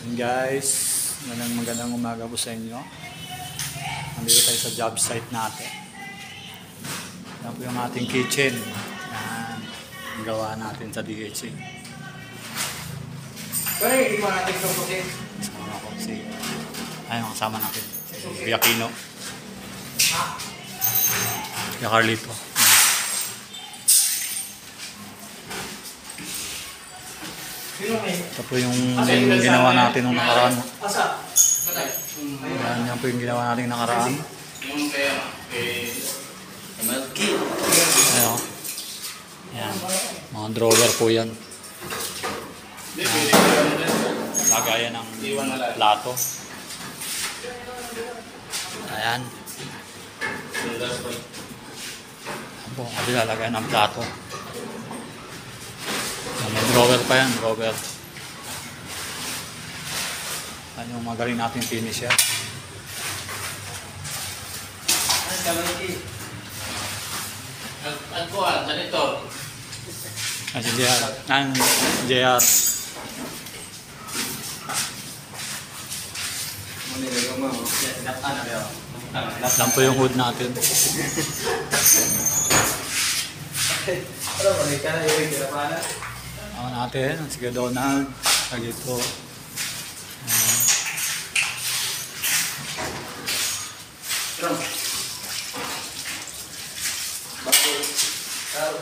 And guys, magandang umaga po sa inyo. Nandito tayo sa job site natin. Yan po yung ating kitchen. Yan, ang gawa natin sa DHC. Pero hindi mo natin susukin. Kasama ko si, ayun, kasama natin. Si Kuya Kino. Kuya Carlito. Ito po yung ginawa natin nung nakaraan. Asa? Batay. Yan po yung ginawa natin nakaraan. Yung kaya, Malki. Ayun. Yan. Mga drawer po yan. Lagayan ng plato. Ayan. Ayan po, kasi lalagayan ng plato. May drawer pa yan, drawer. Ayan yung magaling natin finisher. Malki. Ang kuhan, ganito. Si JR. Ang JR. Lang po yung hood natin. Ano, balik ka na yung kinapana? Ako natin, si Donald. Kagito.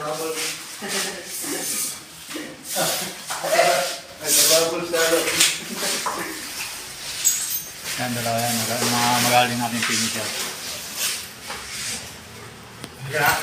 Bubble. Nagka-bubble salo. Yan, dalawa yan. Mga magaling natin finisher. Yeah.